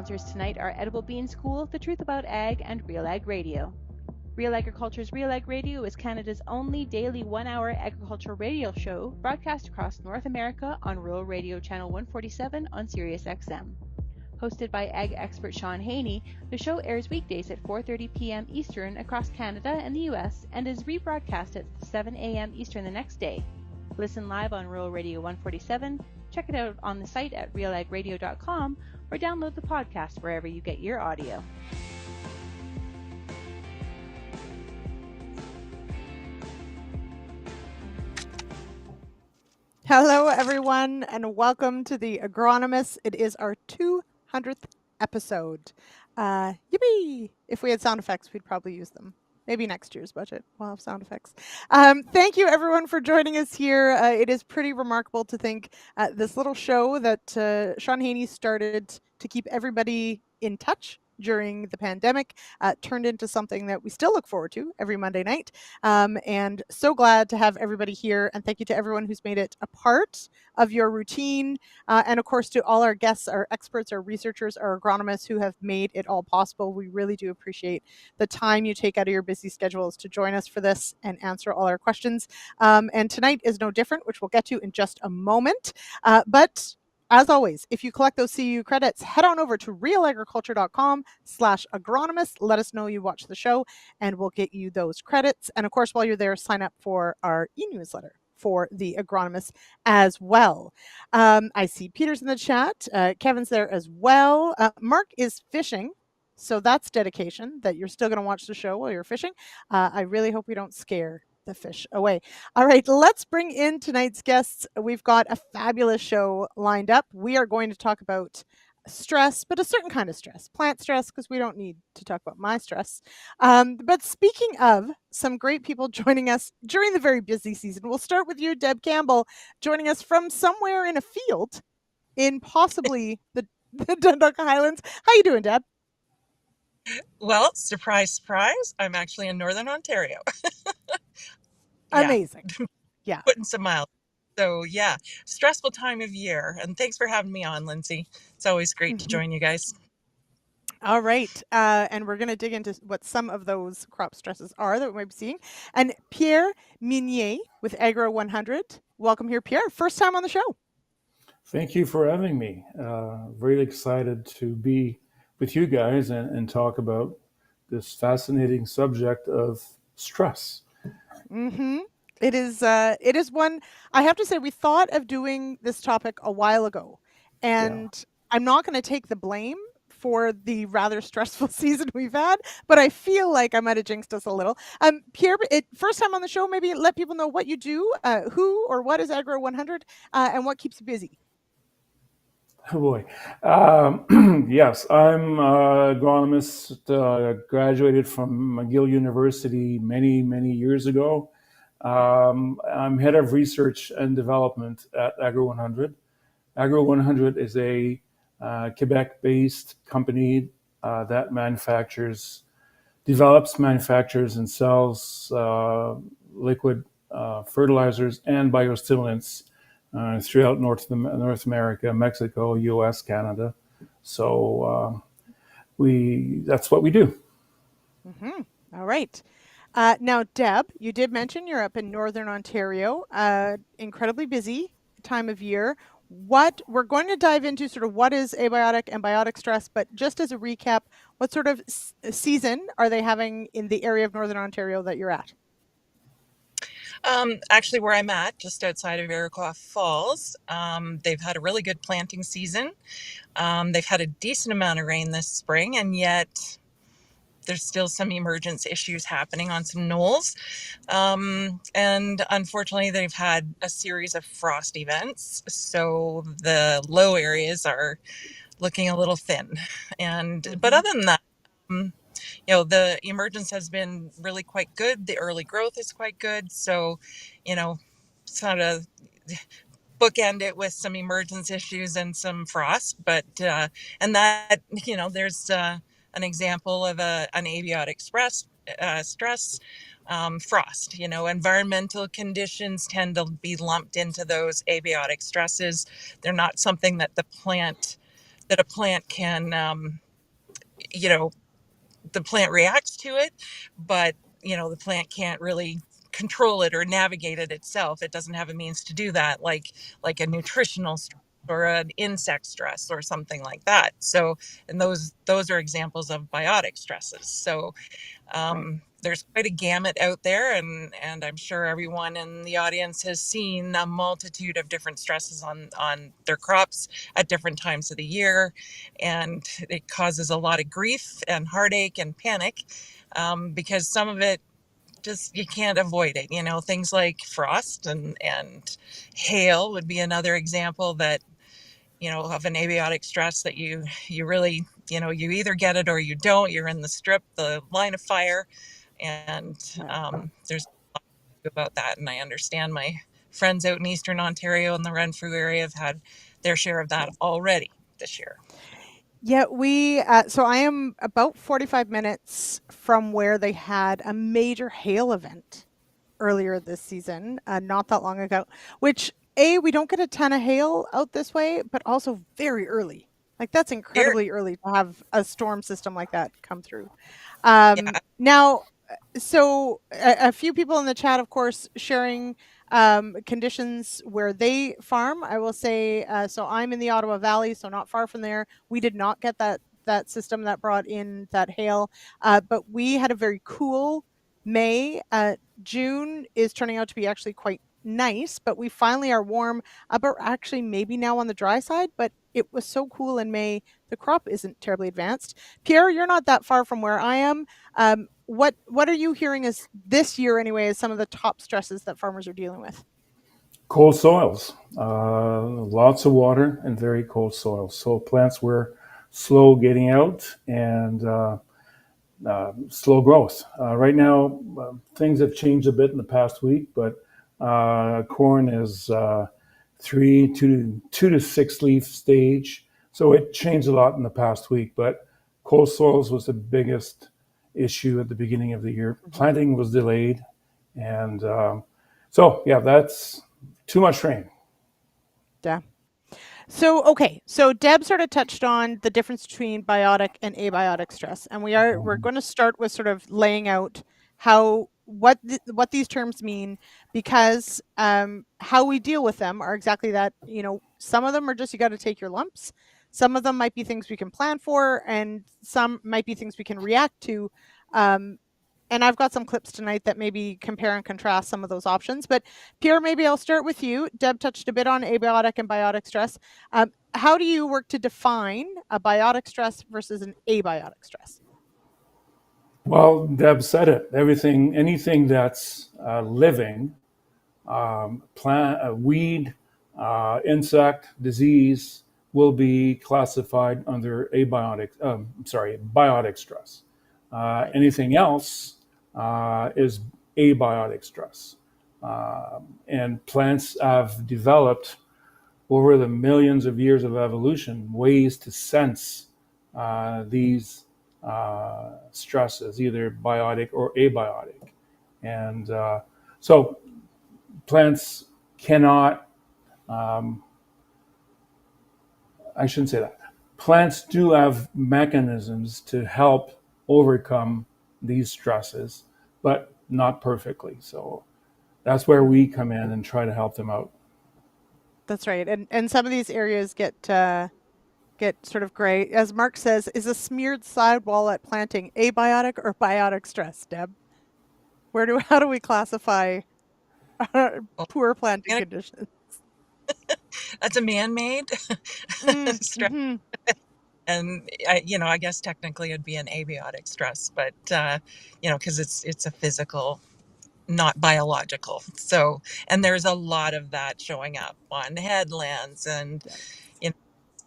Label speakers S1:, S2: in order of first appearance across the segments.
S1: sponsors tonight are Edible Bean School, The Truth About Ag, and RealAg Radio. Real Agriculture's RealAg Radio is Canada's only daily 1-hour agricultural radio show broadcast across North America on Rural Radio Channel 147 on Sirius XM. Hosted by ag expert Sean Haney, the show airs weekdays at 4:30 p.m. Eastern across Canada and the U.S. and is rebroadcast at 7 a.m. Eastern the next day. Listen live on Rural Radio 147, check it out on the site at realagradio.com, or download the podcast wherever you get your audio.
S2: Hello, everyone, and welcome to the Agronomists. It is our 200th episode. Yippee! If we had sound effects, we'd probably use them. Maybe next year's budget, we'll have sound effects. Thank you, everyone, for joining us here. It is pretty remarkable to think this little show that Sean Haney started to keep everybody in touch during the pandemic turned into something that we still look forward to every Monday night. And so glad to have everybody here. And thank you to everyone who's made it a part of your routine. And of course, to all our guests, our experts, our researchers, our agronomists who have made it all possible. We really do appreciate the time you take out of your busy schedules to join us for this and answer all our questions. And tonight is no different, which we'll get to in just a moment. But as always, if you collect those CU credits, head on over to realagriculture.com/agronomist. Let us know you watch the show and we'll get you those credits. And of course, while you're there, sign up for our e-newsletter for the agronomists as well. I see Peter's in the chat. Kevin's there as well. Mark is fishing. So that's dedication that you're still going to watch the show while you're fishing. I really hope we don't scare the fish away. All right, let's bring in tonight's guests. We've got a fabulous show lined up. We are going to talk about stress, but a certain kind of stress, plant stress, because we don't need to talk about my stress. But speaking of some great people joining us during the very busy season, we'll start with you, Deb Campbell, joining us from somewhere in a field in possibly the Dundalk Highlands. How you doing, Deb?
S3: Well, surprise, surprise, I'm actually in Northern Ontario.
S2: Amazing. Yeah.
S3: Putting some miles. So yeah, stressful time of year. And thanks for having me on, Lyndsey. It's always great to join you guys.
S2: All right. And we're going to dig into what some of those crop stresses are that we might be seeing. And Pierre Migner with Agro 100. Welcome here, Pierre. First time on the show.
S4: Thank you for having me. Really excited to be with you guys and talk about this fascinating subject of stress.
S2: Mm-hmm. It is one, I have to say, we thought of doing this topic a while ago, and I'm not going to take the blame for the rather stressful season we've had, but I feel like I might have jinxed us a little. Pierre, first time on the show, maybe let people know what you do, who or what is Agro 100, and what keeps you busy.
S4: Oh boy. Yes, I'm an agronomist, graduated from McGill University many, many years ago. I'm head of research and development at Agro 100. Agro 100 is a Quebec-based company that develops, manufactures, and sells liquid fertilizers and biostimulants throughout North America, Mexico, US, Canada. So that's what we do.
S2: Mm-hmm. All right. Now, Deb, you did mention you're up in Northern Ontario, incredibly busy time of year. We're going to dive into sort of what is abiotic and biotic stress, but just as a recap, what sort of season are they having in the area of Northern Ontario that you're at?
S3: Actually, where I'm at, just outside of Iroquois Falls, they've had a really good planting season. They've had a decent amount of rain this spring, and yet there's still some emergence issues happening on some knolls. And unfortunately, they've had a series of frost events, so the low areas are looking a little thin. But other than that, the emergence has been really quite good. The early growth is quite good. So, sort of bookend it with some emergence issues and some frost. But, and that, there's an example of an abiotic stress, frost. Environmental conditions tend to be lumped into those abiotic stresses. They're not something that the a plant can, you know, the plant reacts to it, but the plant can't really control it or navigate it itself. It doesn't have a means to do that, like a nutritional stress or an insect stress or something like that. So, and those are examples of biotic stresses. So there's quite a gamut out there, and I'm sure everyone in the audience has seen a multitude of different stresses on their crops at different times of the year, and it causes a lot of grief and heartache and panic, because some of it just you can't avoid it. Things like frost and hail would be another example that of an abiotic stress that you really you either get it or you don't. You're in the strip, the line of fire, and there's a lot about that. And I understand my friends out in Eastern Ontario and the Renfrew area have had their share of that already this year.
S2: Yeah, so I am about 45 minutes from where they had a major hail event earlier this season, not that long ago, which we don't get a ton of hail out this way, but also very early. Like that's incredibly early to have a storm system like that come through. Now, so a few people in the chat, of course, sharing conditions where they farm. I will say, so I'm in the Ottawa Valley, so not far from there. We did not get that system that brought in that hail, but we had a very cool May. June is turning out to be actually quite nice, but we finally are warm. But actually, maybe now on the dry side. But it was so cool in May. The crop isn't terribly advanced. Pierre, you're not that far from where I am. What are you hearing as this year anyway as some of the top stresses that farmers are dealing with?
S4: Cold soils, lots of water and very cold soils. So plants were slow getting out and slow growth. Right now, things have changed a bit in the past week, but corn is 2 to 6 leaf stage. So it changed a lot in the past week, but cold soils was the biggest issue at the beginning of the year. Planting was delayed. And so, yeah, that's too much rain.
S2: Yeah. So, okay. So Deb sort of touched on the difference between biotic and abiotic stress. And we're going to start with sort of laying out what these terms mean, because how we deal with them are exactly that. Some of them are just you got to take your lumps. Some of them might be things we can plan for, and some might be things we can react to. And I've got some clips tonight that maybe compare and contrast some of those options. But Pierre, maybe I'll start with you. Deb touched a bit on abiotic and biotic stress. How do you work to define a biotic stress versus an abiotic stress?
S4: Well, Deb said it. Anything that's living, plant, weed, insect, disease, will be classified under biotic stress. Anything else is abiotic stress. And plants have developed over the millions of years of evolution ways to sense these stresses, either biotic or abiotic. And so plants cannot, I shouldn't say that. Plants do have mechanisms to help overcome these stresses, but not perfectly. So that's where we come in and try to help them out.
S2: That's right. And some of these areas get sort of gray. As Mark says, is a smeared sidewall at planting abiotic or biotic stress, Deb? How do we classify poor planting conditions?
S3: That's a man-made stress.
S2: Mm-hmm.
S3: And I guess technically it'd be an abiotic stress, but because it's a physical, not biological. So, and there's a lot of that showing up on headlands, and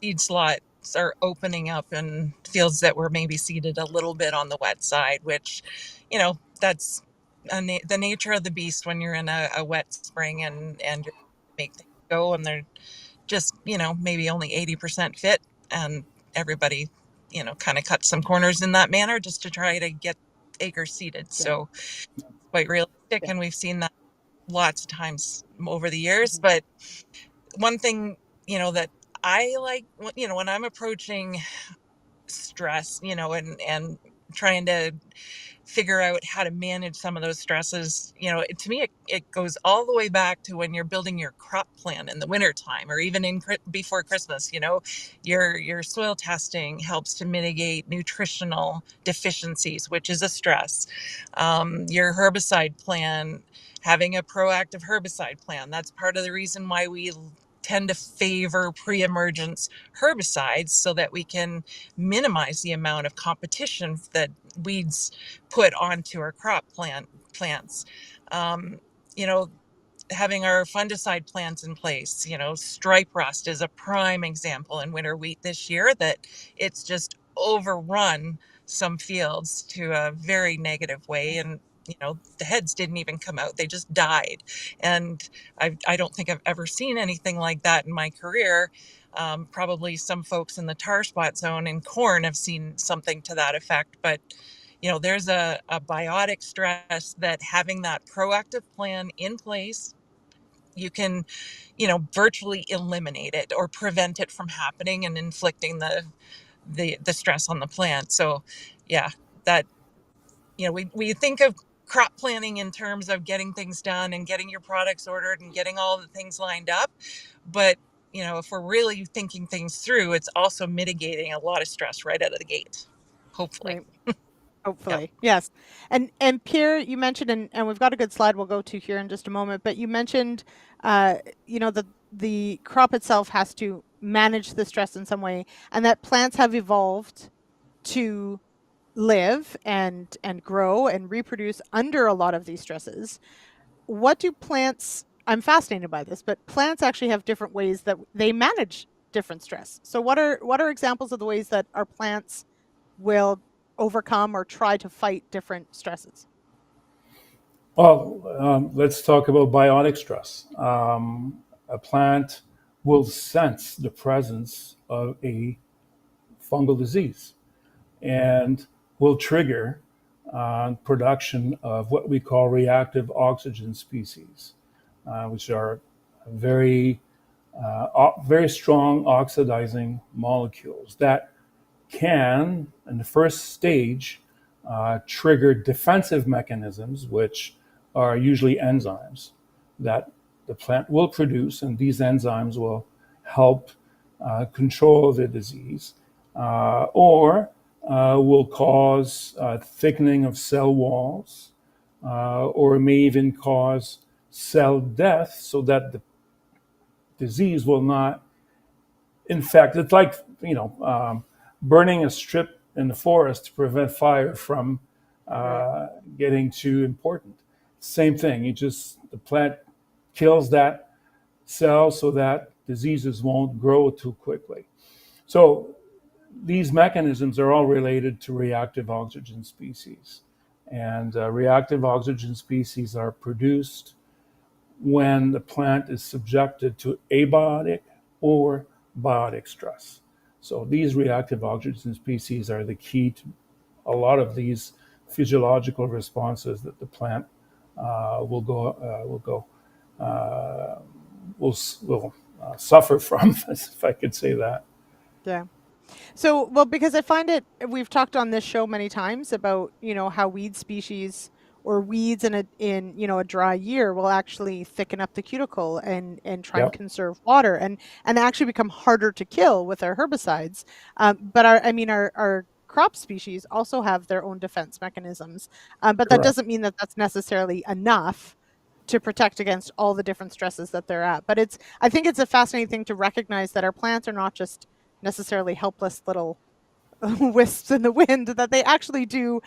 S3: seed slots are opening up in fields that were maybe seeded a little bit on the wet side, which that's the nature of the beast when you're in a wet spring and you make things go, and they're just maybe only 80% fit, and everybody kind of cuts some corners in that manner just to try to get acres seeded. So quite realistic, and we've seen that lots of times over the years. But one thing that I like, when I'm approaching stress, and trying to figure out how to manage some of those stresses, to me, it goes all the way back to when you're building your crop plan in the wintertime, or even before Christmas. Your soil testing helps to mitigate nutritional deficiencies, which is a stress. Your herbicide plan, having a proactive herbicide plan, that's part of the reason why we tend to favor pre-emergence herbicides, so that we can minimize the amount of competition that weeds put onto our plants. Um, you know, Having our fungicide plans in place. Stripe rust is a prime example in winter wheat this year, that it's just overrun some fields to a very negative way. And the heads didn't even come out, they just died. And I don't think I've ever seen anything like that in my career. Probably some folks in the tar spot zone in corn have seen something to that effect. But there's a biotic stress that having that proactive plan in place, you can virtually eliminate it or prevent it from happening and inflicting the stress on the plant. So yeah, that we think of crop planning in terms of getting things done and getting your products ordered and getting all the things lined up, but if we're really thinking things through, it's also mitigating a lot of stress right out of the gate, hopefully.
S2: Right.
S3: Yep.
S2: Hopefully, yes. And Pierre, you mentioned, and we've got a good slide we'll go to here in just a moment, but you mentioned, the crop itself has to manage the stress in some way, and that plants have evolved to live and grow and reproduce under a lot of these stresses. What do plants? I'm fascinated by this, but plants actually have different ways that they manage different stress. So what are examples of the ways that our plants will overcome or try to fight different stresses?
S4: Well, let's talk about biotic stress. A plant will sense the presence of a fungal disease and will trigger production of what we call reactive oxygen species, which are very, very strong oxidizing molecules that can, in the first stage, trigger defensive mechanisms, which are usually enzymes that the plant will produce, and these enzymes will help control the disease, or will cause thickening of cell walls, or may even cause cell death, so that the disease will not infect. It's like burning a strip in the forest to prevent fire from
S2: Right.
S4: getting too important. Same thing. The plant kills that cell so that diseases won't grow too quickly. So these mechanisms are all related to reactive oxygen species. And reactive oxygen species are produced when the plant is subjected to abiotic or biotic stress. So these reactive oxygen species are the key to a lot of these physiological responses that the plant will suffer from, if I could say that.
S2: Yeah. So, well, because I find we've talked on this show many times about, how weed species or weeds in a dry year will actually thicken up the cuticle and try and
S4: Yep,
S2: conserve water and actually become harder to kill with our herbicides. But our crop species also have their own defense mechanisms. But that
S4: correct.
S2: doesn't mean that that's necessarily enough to protect against all the different stresses that they're at. But I think it's a fascinating thing to recognize that our plants are not just necessarily helpless little wisps in the wind, that they actually do,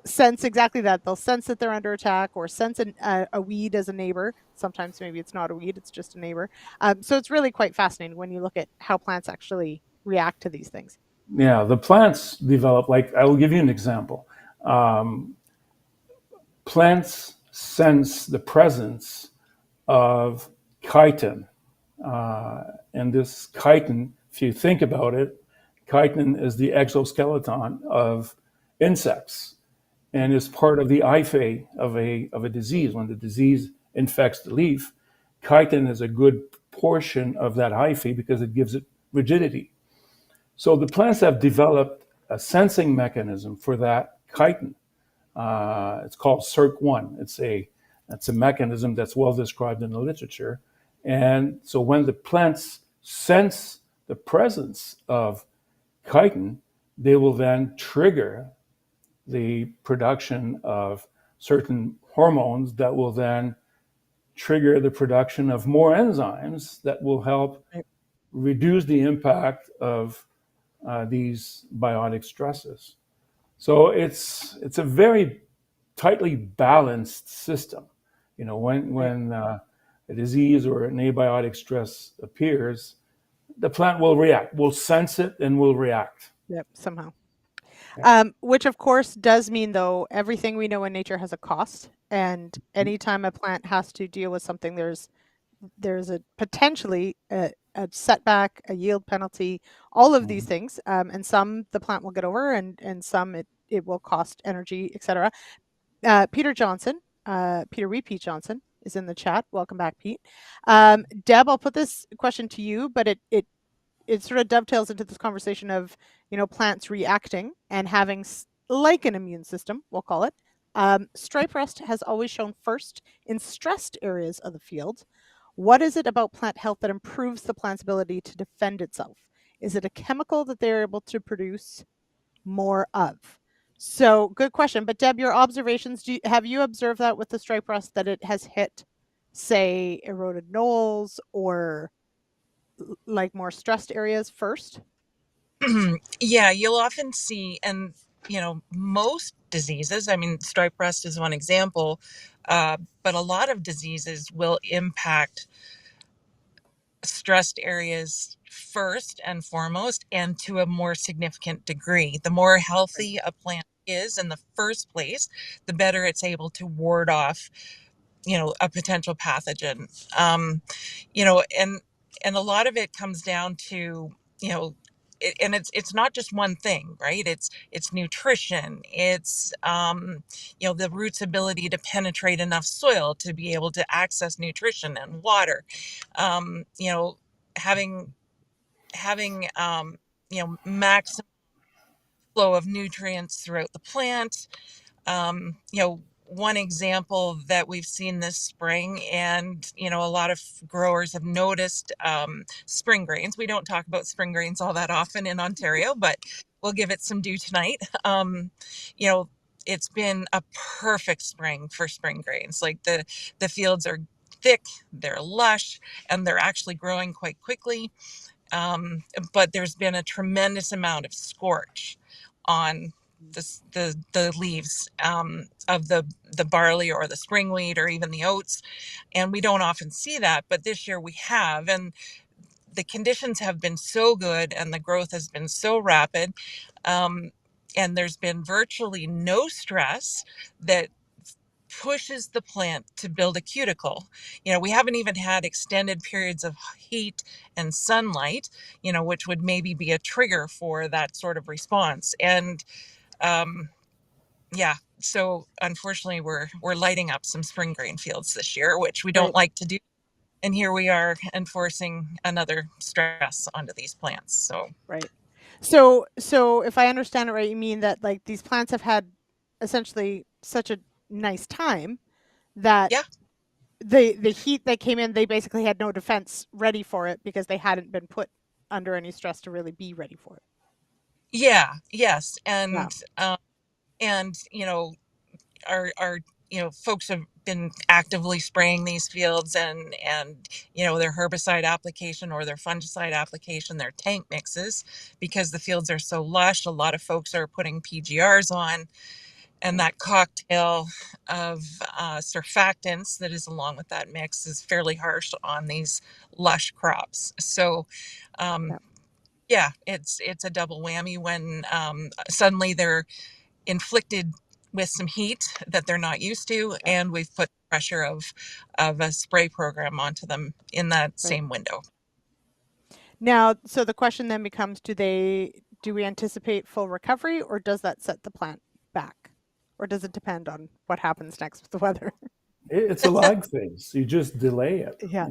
S2: sense exactly that. They'll sense that they're under attack, or sense a weed as a neighbor. Sometimes maybe it's not a weed, it's just a neighbor. So it's really quite fascinating when you look at how plants actually react to these things.
S4: Yeah, the plants develop, like, I will give you an example. Um, Plants sense the presence of chitin. And this chitin, if you think about it, chitin is the exoskeleton of insects and is part of the hyphae of a disease. When the disease infects the leaf, chitin is a good portion of that hyphae because it gives it rigidity. So the plants have developed a sensing mechanism for that chitin. It's called CERC1. It's a mechanism that's well described in the literature. And so when the plants sense the presence of chitin, they will then trigger the production of certain hormones that will then trigger the production of more enzymes that will help
S2: Right.
S4: reduce the impact of these biotic stresses. So it's a very tightly balanced system. You know, when a disease or an abiotic stress appears, the plant will react, will sense it, and will react.
S2: Yep, somehow.
S4: Yeah.
S2: Which of course does mean, though, everything we know in nature has a cost, and anytime a plant has to deal with something, there's a potentially a setback, a yield penalty, all of these
S4: Mhm.
S2: things, and some the plant will get over, and some it will cost energy, etc. Peter Johnson, Peter Repeat Johnson, is in the chat. Welcome back, Pete. Deb, I'll put this question to you, but it sort of dovetails into this conversation of, plants reacting and having like an immune system, we'll call it. Stripe rust has always shown first in stressed areas of the field. What is it about plant health that improves the plant's ability to defend itself? Is it a chemical that they're able to produce more of? So good question. But Deb, your observations, have you observed that with the stripe rust, that it has hit, say, eroded knolls or like more stressed areas first?
S3: Yeah, you'll often see, and most diseases, I mean, stripe rust is one example, but a lot of diseases will impact stressed areas first and foremost, and to a more significant degree. The more healthy a plant is in the first place, the better it's able to ward off a potential pathogen. And a lot of it comes down to, and it's not just one thing, right? It's nutrition. It's the root's ability to penetrate enough soil to be able to access nutrition and water. um, you know having maximum flow of nutrients throughout the plant. One example that we've seen this spring, and a lot of growers have noticed, spring grains. We don't talk about spring grains all that often in Ontario, but we'll give it some due tonight. You know, it's been a perfect spring for spring grains. Like the fields are thick, they're lush, and they're actually growing quite quickly. But there's been a tremendous amount of scorch on the leaves, of the barley or the spring wheat or even the oats, and we don't often see that, but this year we have. And the conditions have been so good and the growth has been so rapid, um, and there's been virtually no stress that pushes the plant to build a cuticle. We haven't even had extended periods of heat and sunlight, which would maybe be a trigger for that sort of response. And um, yeah, so unfortunately, we're lighting up some spring grain fields this year, which we don't
S2: Right.
S3: like to do. And here we are enforcing another stress onto these plants. So
S2: Right. So if I understand it right, you mean that like these plants have had essentially such a nice time that
S3: yeah,
S2: the heat that came in, they basically had no defense ready for it because they hadn't been put under any stress to really be ready for it.
S3: yeah, yes,
S2: Yeah.
S3: and our folks have been actively spraying these fields, and their herbicide application or their fungicide application, their tank mixes, because the fields are so lush. A lot of folks are putting PGRs on, and that cocktail of surfactants that is along with that mix is fairly harsh on these lush crops. So um,
S2: Yeah.
S3: yeah, it's a double whammy when suddenly they're inflicted with some heat that they're not used to,
S2: Yeah.
S3: and we've put pressure of a spray program onto them in that
S2: Right.
S3: same window.
S2: Now, so the question then becomes, do we anticipate full recovery, or does that set the plant back? Or does it depend on what happens next with the weather?
S4: It's a lag phase. You just delay it.
S2: Yeah.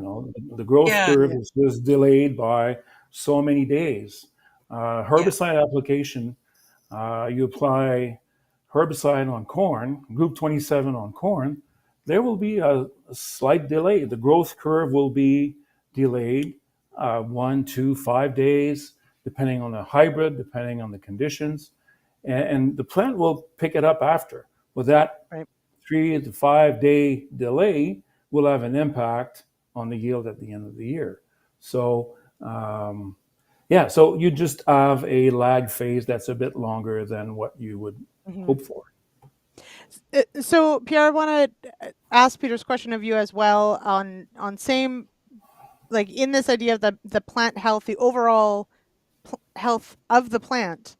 S4: The growth
S3: Yeah,
S4: curve is just delayed by so many days. Herbicide application, you apply herbicide on corn, group 27 on corn, there will be a slight delay. The growth curve will be delayed 1, 2, 5 days, depending on the hybrid, depending on the conditions. And the plant will pick it up after. With that
S2: Right.
S4: 3 to 5 day delay will have an impact on the yield at the end of the year. So, so you just have a lag phase that's a bit longer than what you would hope for.
S2: So, Pierre, I want to ask Peter's question of you as well on same, like in this idea of the plant health, the overall health of the plant.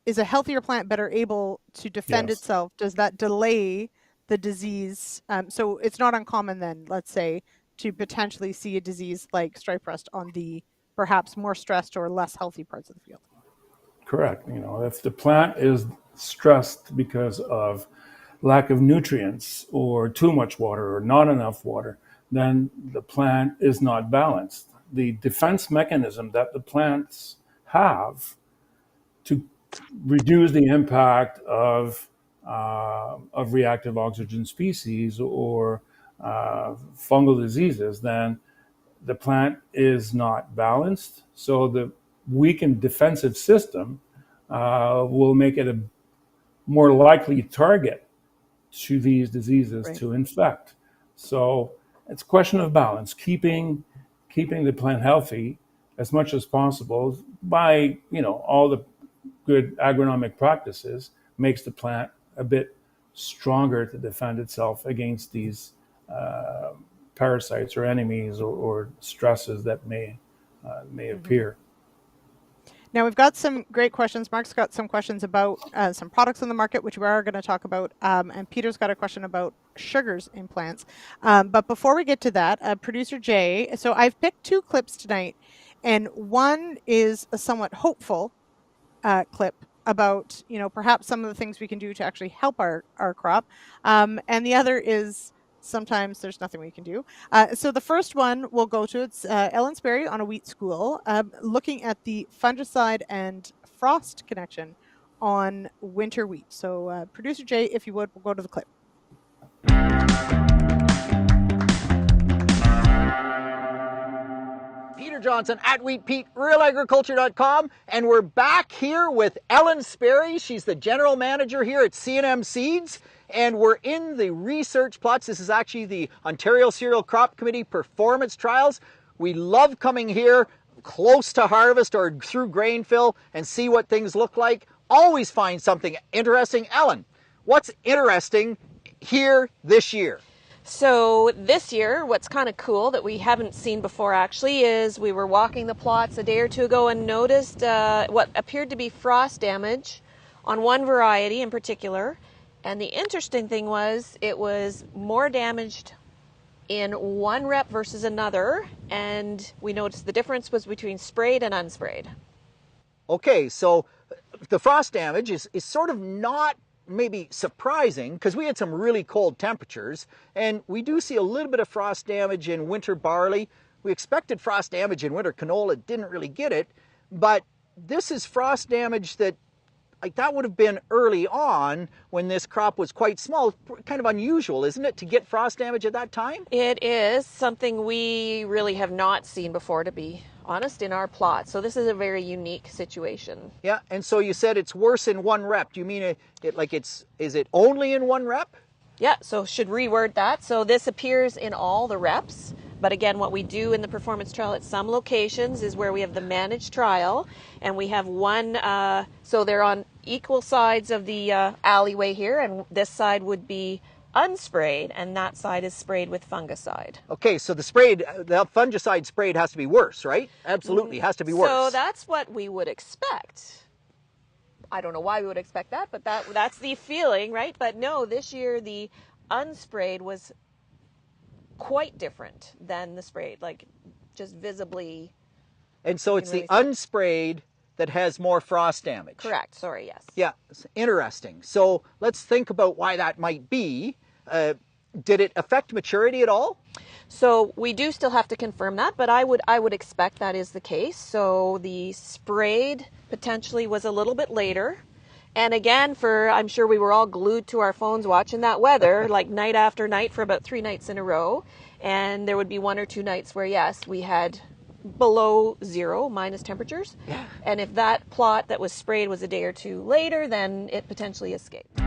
S2: Is a healthier plant better able to defend
S4: Yes.
S2: itself? Does that delay the disease? So it's not uncommon then, let's say, to potentially see a disease like stripe rust on the perhaps more stressed or less healthy parts of the field.
S4: Correct. If the plant is stressed because of lack of nutrients or too much water or not enough water, then the plant is not balanced. The defense mechanism that the plants have to reduce the impact of reactive oxygen species or fungal diseases, then the plant is not balanced. So the weakened defensive system will make it a more likely target to these diseases to infect. So it's a question of balance, keeping the plant healthy as much as possible by all the good agronomic practices makes the plant a bit stronger to defend itself against these parasites or enemies or stresses that may appear.
S2: Now we've got some great questions. Mark's got some questions about some products on the market, which we are going to talk about. And Peter's got a question about sugars in plants. But before we get to that, producer Jay, so I've picked 2 clips tonight, and one is a somewhat hopeful clip about, perhaps some of the things we can do to actually help our crop. And the other is sometimes there's nothing we can do. So the first one we'll go to, it's Ellen Sperry on a wheat school, looking at the fungicide and frost connection on winter wheat. So producer Jay, if you would, we'll go to the clip.
S5: Peter Johnson at Wheat Pete, RealAgriculture.com, and we're back here with Ellen Sperry. She's the general manager here at C&M Seeds, and we're in the research plots. This is actually the Ontario Cereal Crop Committee performance trials. We love coming here close to harvest or through grain fill and see what things look like. Always find something interesting. Ellen, what's interesting here this year?
S6: So this year, what's kind of cool that we haven't seen before actually is we were walking the plots a day or two ago and noticed what appeared to be frost damage on one variety in particular. And the interesting thing was it was more damaged in one rep versus another. And we noticed the difference was between sprayed and unsprayed.
S5: Okay, so the frost damage is sort of not maybe surprising because we had some really cold temperatures, and we do see a little bit of frost damage in winter barley. We expected frost damage in winter canola, didn't really get it, but this is frost damage that would have been early on when this crop was quite small. Kind of unusual, isn't it, to get frost damage at that time?
S6: It is something we really have not seen before, to be honest, in our plot. So this is a very unique situation.
S5: Yeah, and so you said it's worse in one rep. Do you mean is it only in one rep?
S6: Yeah, so should reword that. So this appears in all the reps. But again, what we do in the performance trial at some locations is where we have the managed trial, and we have one, so they're on equal sides of the alleyway here, and this side would be unsprayed, and that side is sprayed with fungicide.
S5: Okay, so the fungicide sprayed has to be worse, right? Absolutely, has to be worse.
S6: So that's what we would expect. I don't know why we would expect that, but that's the feeling, right? But no, this year the unsprayed was quite different than the sprayed, like just visibly.
S5: And so it's the unsprayed that has more frost damage.
S6: Correct, sorry, yes.
S5: Yeah, it's interesting. So let's think about why that might be. Did it affect maturity at all?
S6: So we do still have to confirm that, but I would expect that is the case. So the sprayed potentially was a little bit later. And again, I'm sure we were all glued to our phones watching that weather, like night after night for about 3 nights in a row. And there would be 1 or 2 nights where, yes, we had below zero, minus temperatures.
S5: Yeah.
S6: And if that plot that was sprayed was a day or two later, then it potentially escaped.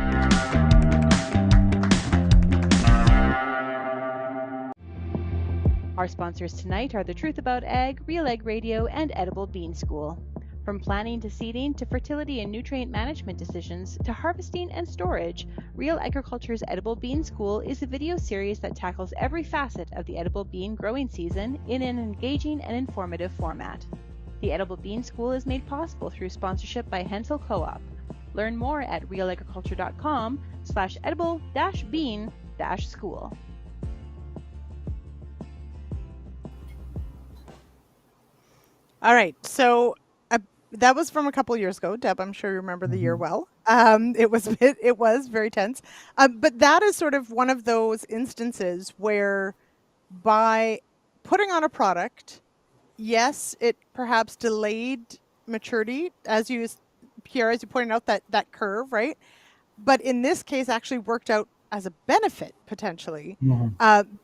S1: Our sponsors tonight are The Truth About Ag, RealAg Radio, and Edible Bean School. From planning to seeding to fertility and nutrient management decisions to harvesting and storage, Real Agriculture's Edible Bean School is a video series that tackles every facet of the edible bean growing season in an engaging and informative format. The Edible Bean School is made possible through sponsorship by Hensel Co-op. Learn more at realagriculture.com/edible-bean-school.
S2: All right, so that was from a couple years ago. Deb, I'm sure you remember the year well. It was very tense, but that is sort of one of those instances where, by putting on a product, yes, it perhaps delayed maturity, Pierre, as you pointed out, that curve, right? But in this case, actually worked out as a benefit potentially,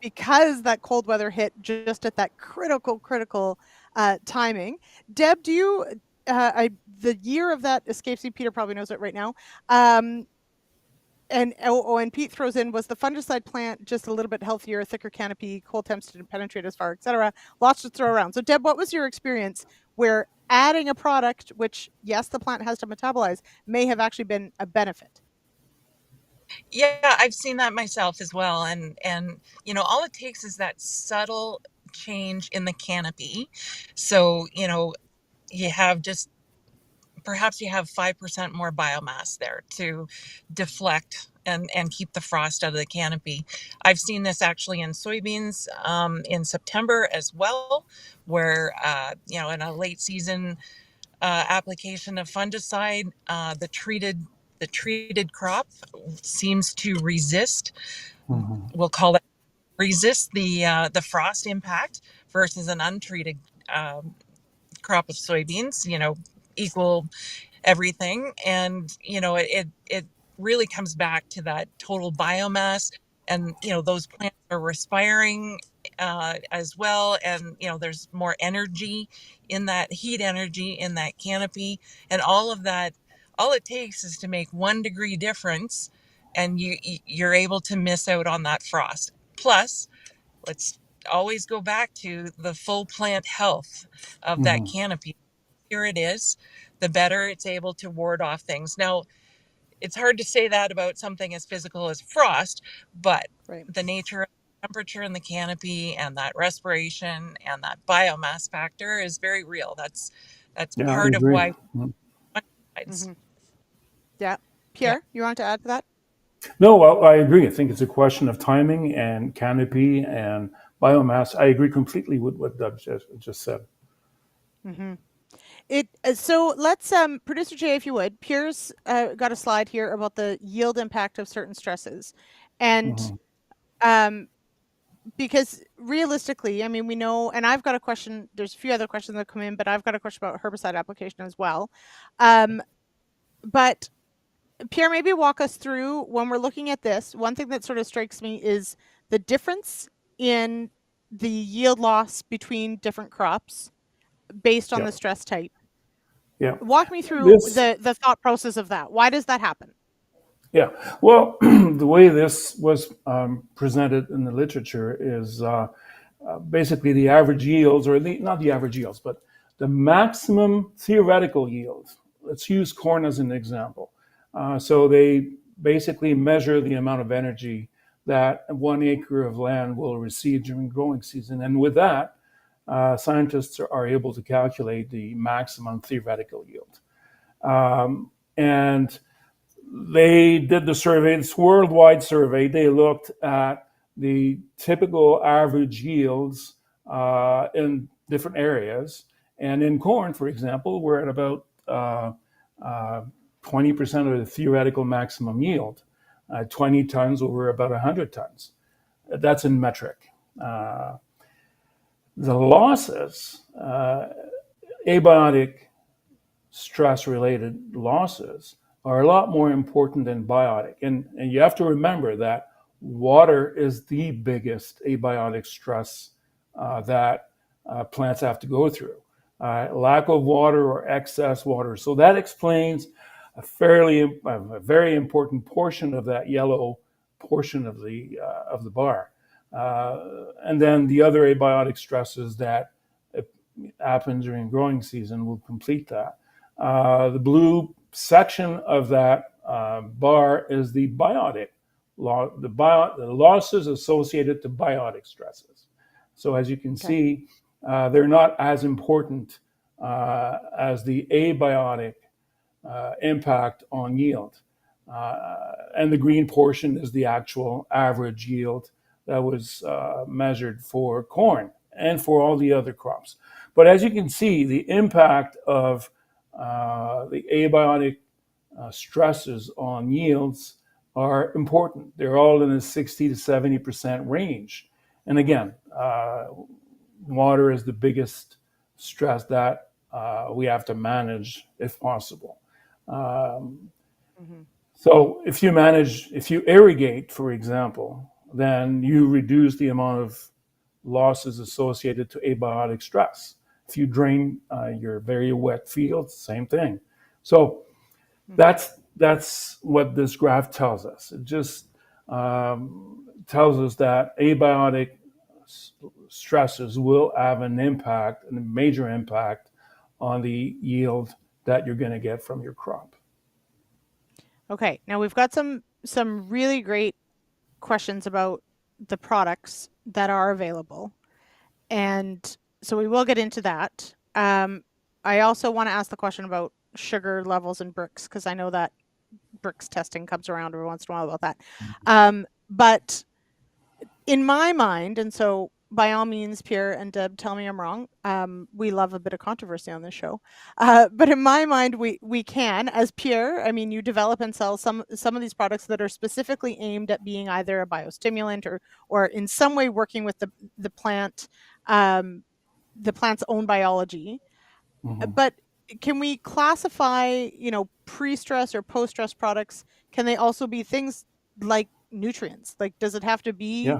S2: because that cold weather hit just at that critical timing. Deb, do you? The year of that escapes me. Peter probably knows it right now. And Pete throws in, was the fungicide plant just a little bit healthier, thicker canopy, cold temps didn't penetrate as far, etc. Lots to throw around. So Deb, what was your experience where adding a product, which yes, the plant has to metabolize, may have actually been a benefit?
S3: Yeah, I've seen that myself as well. And all it takes is that subtle change in the canopy. So, you have perhaps you have 5% more biomass there to deflect and keep the frost out of the canopy. I've seen this actually in soybeans in September as well, where, in a late season application of fungicide, the treated crop seems to resist. We'll call it resist the frost impact versus an untreated crop of soybeans. Equal everything, and it really comes back to that total biomass, and those plants are respiring as well, and there's more energy in that heat energy in that canopy, and all of that. All it takes is to make 1 degree difference, and you're able to miss out on that frost. Plus, let's always go back to the full plant health of that canopy. Here it is, the better it's able to ward off things. Now, it's hard to say that about something as physical as frost, but the nature of the temperature in the canopy and that respiration and that biomass factor is very real. That's part of why.
S2: Yeah. Pierre, you want to add to that?
S4: No, I agree. I think it's a question of timing and canopy and biomass. I agree completely with what Deb just said.
S2: So let's, producer Jay, if you would, Pierre's got a slide here about the yield impact of certain stresses, and because realistically, I mean, we know, and I've got a question. There's a few other questions that come in, but I've got a question about herbicide application as well. But Pierre, maybe walk us through, when we're looking at this, one thing that sort of strikes me is the difference in the yield loss between different crops based on the stress type.
S4: Yeah.
S2: Walk me through the thought process of that. Why does that happen?
S4: Yeah. Well, the way this was presented in the literature is basically the average yields, or not the average yields, but the maximum theoretical yield. Let's use corn as an example. So they basically measure the amount of energy that 1 acre of land will receive during growing season. And with that, scientists are able to calculate the maximum theoretical yield. And they did the survey, this worldwide survey. They looked at the typical average yields in different areas. And in corn, for example, we're at about 20% of the theoretical maximum yield, 20 tons over about 100 tons. That's in metric. The losses, abiotic stress-related losses, are a lot more important than biotic. And you have to remember that water is the biggest abiotic stress that plants have to go through. Lack of water or excess water. So that explains a very important portion of that yellow portion of the bar. And then the other abiotic stresses that happen during growing season will complete that. The blue section of that bar is the biotic, the losses associated to biotic stresses. So as you can see, they're not as important as the abiotic impact on yield. And the green portion is the actual average yield that was measured for corn and for all the other crops. But as you can see, the impact of the abiotic stresses on yields are important. They're all in the 60 to 70% range. And again, water is the biggest stress that we have to manage if possible. So if you irrigate, for example, then you reduce the amount of losses associated to abiotic stress. If you drain your very wet fields, same thing. So that's what this graph tells us. It just tells us that abiotic stresses will have an impact, a major impact on the yield that you're going to get from your crop.
S2: Okay, now we've got some really great questions about the products that are available, and so we will get into that. I also want to ask the question about sugar levels in bricks, because I know that bricks testing comes around every once in a while about that. But in my mind, and so by all means, Pierre and Deb, tell me I'm wrong. We love a bit of controversy on this show. But in my mind, we can, as Pierre, I mean, you develop and sell some of these products that are specifically aimed at being either a biostimulant or in some way working with the plant, the plant's own biology.
S4: Mm-hmm.
S2: But can we classify, pre-stress or post-stress products? Can they also be things like nutrients? Like, does it have to be,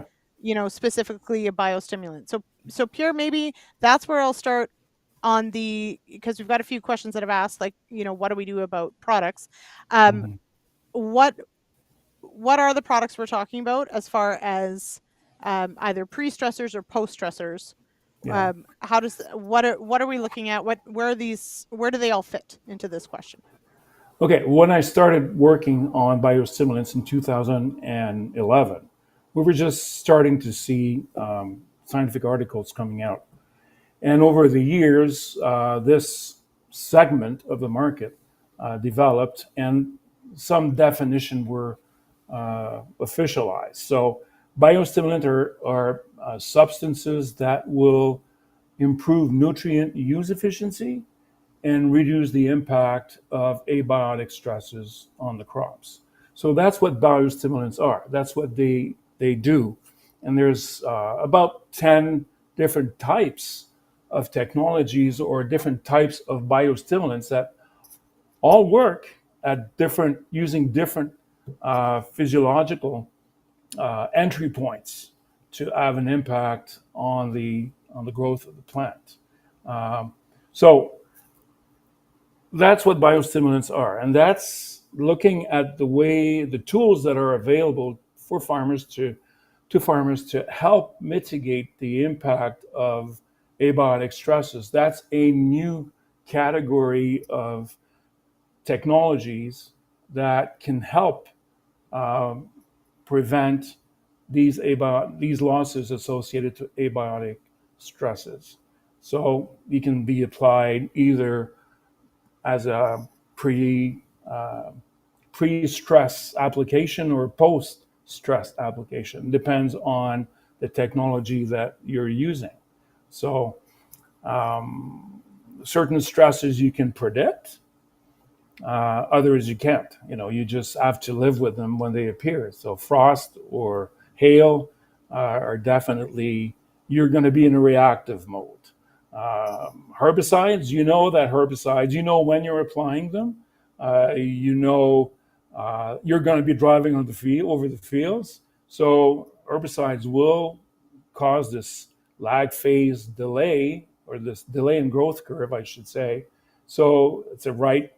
S2: specifically a biostimulant? So Pierre, maybe that's where I'll start on because we've got a few questions that have asked, like, what do we do about products? What are the products we're talking about as far as either pre-stressors or post-stressors?
S4: Yeah.
S2: What are we looking at? Where do they all fit into this question?
S4: Okay, when I started working on biostimulants in 2011, we were just starting to see scientific articles coming out. And over the years, this segment of the market developed and some definition were officialized. So biostimulants are substances that will improve nutrient use efficiency and reduce the impact of abiotic stresses on the crops. So that's what biostimulants are. That's what they do. And there's about 10 different types of technologies or different types of biostimulants that all work at using different physiological entry points to have an impact on the growth of the plant. So that's what biostimulants are, and that's looking at the tools that are available for farmers to help mitigate the impact of abiotic stresses. That's a new category of technologies that can help prevent these losses associated to abiotic stresses. So it can be applied either as a pre-stress application or post-stress application. Depends on the technology that you're using. So certain stresses you can predict, others you can't. You just have to live with them when they appear. So frost or hail, are definitely, you're going to be in a reactive mode. Herbicides, you know that herbicides, you know when you're applying them, you know you're going to be driving on the field over the fields. So herbicides will cause this lag phase delay, or this delay in growth curve, I should say. So it's a right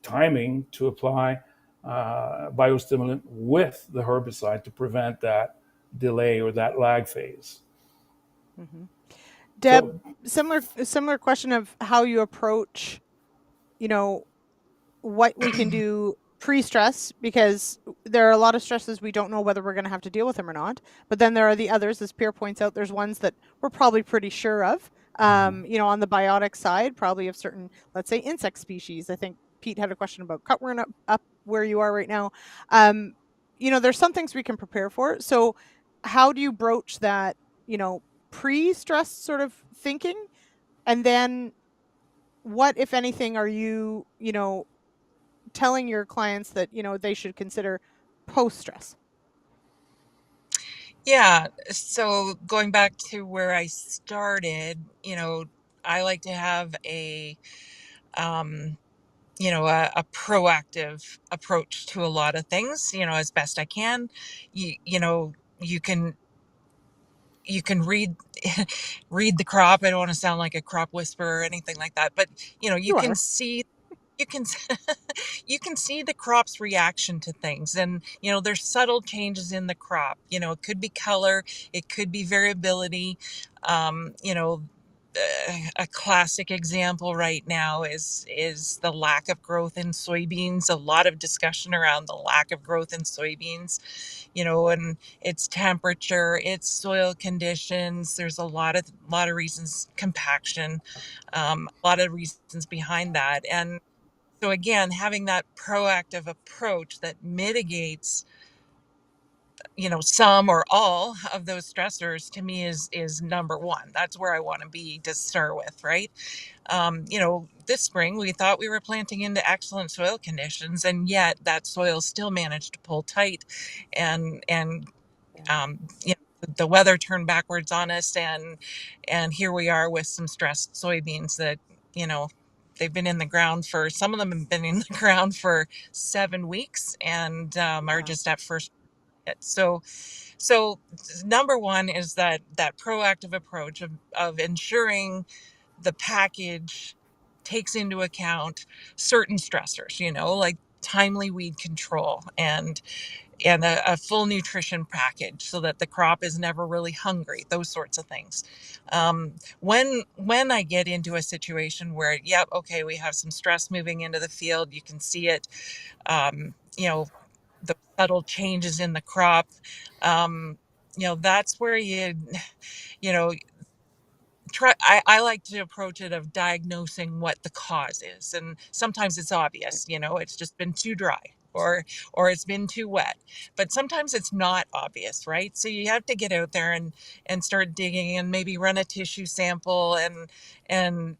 S4: timing to apply biostimulant with the herbicide to prevent that delay or that lag phase.
S2: Mm-hmm. Deb,
S4: So,
S2: similar question of how you approach, you know, what we can do pre-stress, because there are a lot of stresses we don't know whether we're going to have to deal with them or not. But then there are the others, as Pierre points out, there's ones that we're probably pretty sure of. You know, on the biotic side, probably of certain, let's say, insect species. I think Pete had a question about cutworm up where you are right now. You know, there's some things we can prepare for. So how do you broach that, you know, pre-stress sort of thinking? And then what, if anything, are you, you know, telling your clients that, you know, they should consider post-stress?
S3: Yeah. So going back to where I started, I like to have um, a proactive approach to a lot of things, as best I can. You can read read the crop. I don't want to sound like a crop whisperer or anything like that, but you
S2: You
S3: can
S2: are.
S3: see you can you can see the crop's reaction to things, and there's subtle changes in the crop. It could be color, it could be variability. um, you know a classic example right now is the lack of growth in soybeans. A lot of discussion around the lack of growth in soybeans, and it's temperature, it's soil conditions. There's a lot of reasons, compaction, a lot of reasons behind that. And so again, having that proactive approach that mitigates, some or all of those stressors, to me is number one. That's where I want to be to start with, right? This spring we thought we were planting into excellent soil conditions, and yet that soil still managed to pull tight, and the weather turned backwards on us, and here we are with some stressed soybeans that you know they've been in the ground for, some of them have been in the ground for 7 weeks, and are
S2: Wow.
S3: just at first hit. So number one is that proactive approach of ensuring the package takes into account certain stressors, like timely weed control, and a full nutrition package so that the crop is never really hungry, those sorts of things. When I get into a situation where, yep, okay, we have some stress moving into the field, you can see it, the subtle changes in the crop, that's where you know I like to approach it of diagnosing what the cause is. And sometimes it's obvious, it's just been too dry, or it's been too wet. But sometimes it's not obvious, right? So you have to get out there and start digging, and maybe run a tissue sample, and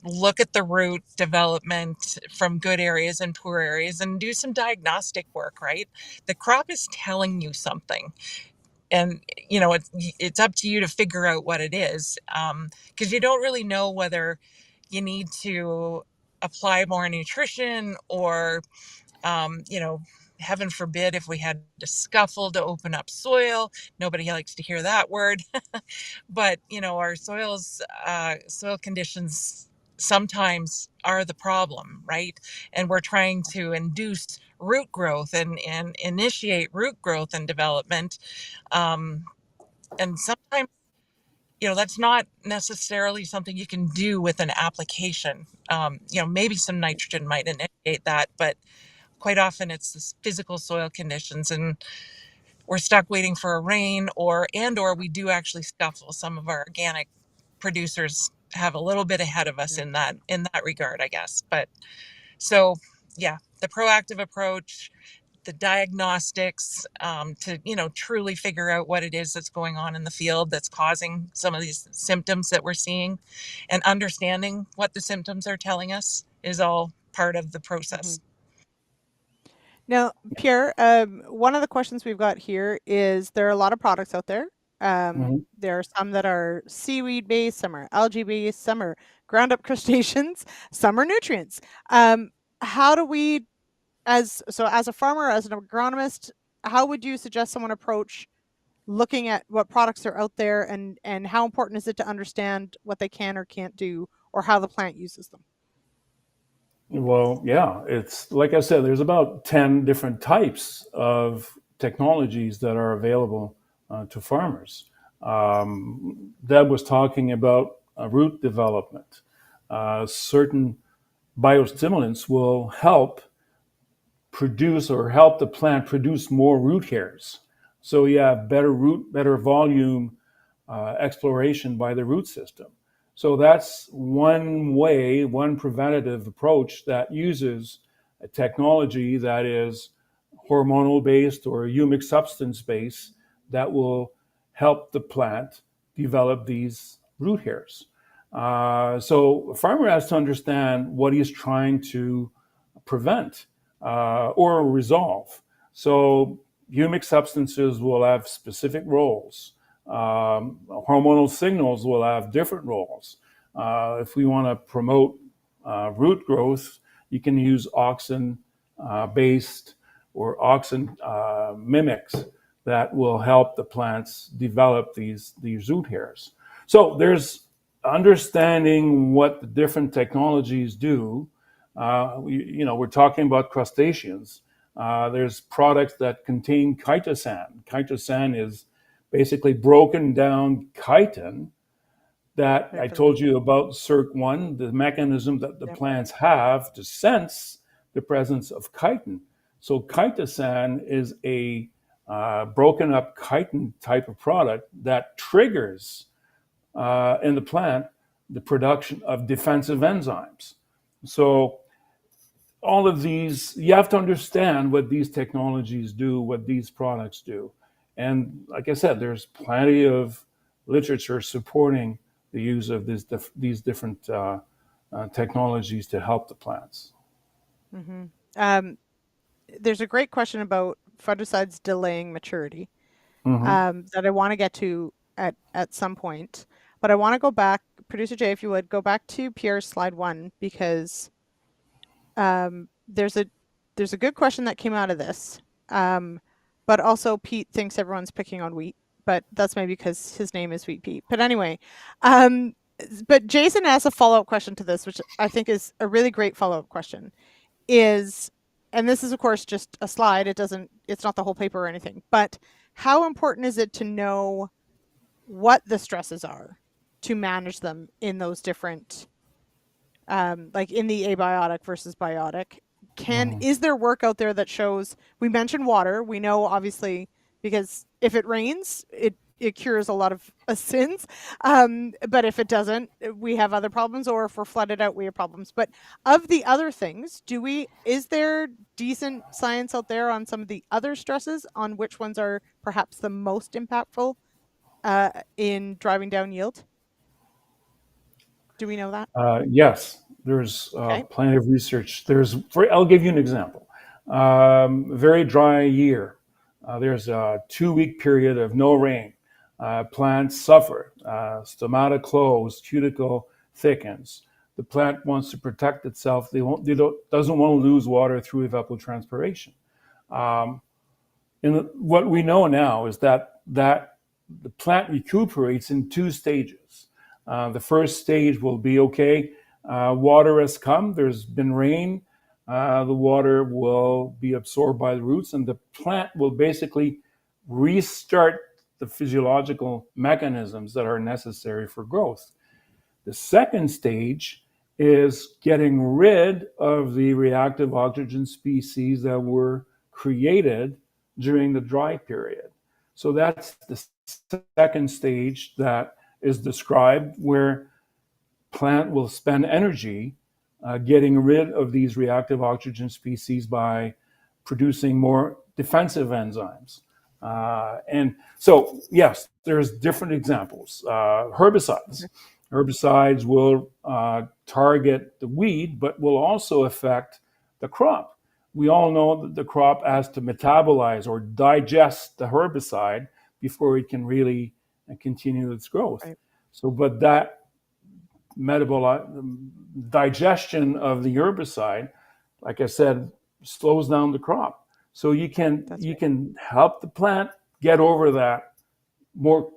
S3: look at the root development from good areas and poor areas, and do some diagnostic work, right? The crop is telling you something, and it's up to you to figure out what it is, because you don't really know whether you need to apply more nutrition, or heaven forbid, if we had to scuffle to open up soil. Nobody likes to hear that word. But our soil conditions sometimes are the problem, right? And we're trying to induce root growth, and initiate root growth and development, um, and sometimes, that's not necessarily something you can do with an application. Maybe some nitrogen might initiate that, but quite often it's the physical soil conditions, and we're stuck waiting for a rain, or we do actually scuffle. Some of our organic producers have a little bit ahead of us
S2: Yeah.
S3: in that regard, I guess. But so, yeah, the proactive approach, the diagnostics, to truly figure out what it is that's going on in the field that's causing some of these symptoms that we're seeing, and understanding what the symptoms are telling us, is all part of the
S2: Mm-hmm.
S3: process.
S2: Now, Pierre, one of the questions we've got here is, there are a lot of products out there. There are some that are seaweed based, some are algae based, some are ground up crustaceans, some are nutrients. How do we, as a farmer, as an agronomist, how would you suggest someone approach looking at what products are out there, and how important is it to understand what they can or can't do, or how the plant uses them?
S4: Well, yeah, it's like I said, there's about 10 different types of technologies that are available to farmers. Deb was talking about root development. Certain biostimulants will help produce or help the plant produce more root hairs. So you have better volume exploration by the root system. So that's one way, one preventative approach that uses a technology that is hormonal based or humic substance based that will help the plant develop these root hairs. So a farmer has to understand what he's trying to prevent or resolve. So humic substances will have specific roles. Hormonal signals will have different roles. If we want to promote root growth, you can use auxin based or auxin mimics that will help the plants develop these root hairs. So there's understanding what the different technologies do. We're talking about crustaceans. There's products that contain chitosan. Chitosan is basically broken down chitin that I told you about CERC1, the mechanism that the plants have to sense the presence of chitin. So chitosan is a broken up chitin type of product that triggers in the plant the production of defensive enzymes. So all of these, you have to understand what these technologies do, what these products do. And like I said, there's plenty of literature supporting the use of these different technologies to help the plants.
S2: There's a great question about fungicides delaying maturity that I want to get to at some point. But I want to go back, Producer Jay, if you would, go back to Pierre's slide 1, because there's a good question that came out of this. But also Pete thinks everyone's picking on wheat, but that's maybe because his name is Wheat Pete. But anyway, but Jason asked a follow-up question to this, which I think is a really great follow-up question. And this is of course just a slide. It's not the whole paper or anything, but how important is it to know what the stresses are to manage them in those different, like in the abiotic versus biotic? Is there work out there that shows, we mentioned water, we know obviously, because if it rains, it cures a lot of sins. But if it doesn't, we have other problems, or if we're flooded out, we have problems. But of the other things, is there decent science out there on some of the other stresses, on which ones are perhaps the most impactful in driving down yield? Do we know that?
S4: Yes, there's plenty of research. I'll give you an example. Very dry year. There's a 2-week period of no rain. Plants suffer. Stomata close, cuticle thickens. The plant wants to protect itself. Doesn't want to lose water through evapotranspiration. And what we know now is that the plant recuperates in 2 stages. The first stage will be okay. Water has come. There's been rain. The water will be absorbed by the roots, and the plant will basically restart the physiological mechanisms that are necessary for growth. The second stage is getting rid of the reactive oxygen species that were created during the dry period. So that's the second stage that is described, where plant will spend energy getting rid of these reactive oxygen species by producing more defensive enzymes. And so, yes, there's different examples. Herbicides. Herbicides will target the weed, but will also affect the crop. We all know that the crop has to metabolize or digest the herbicide before it can really and continue its growth.
S2: Right.
S4: So, but that metabolic digestion of the herbicide, like I said, slows down the crop. So you can help the plant get over that more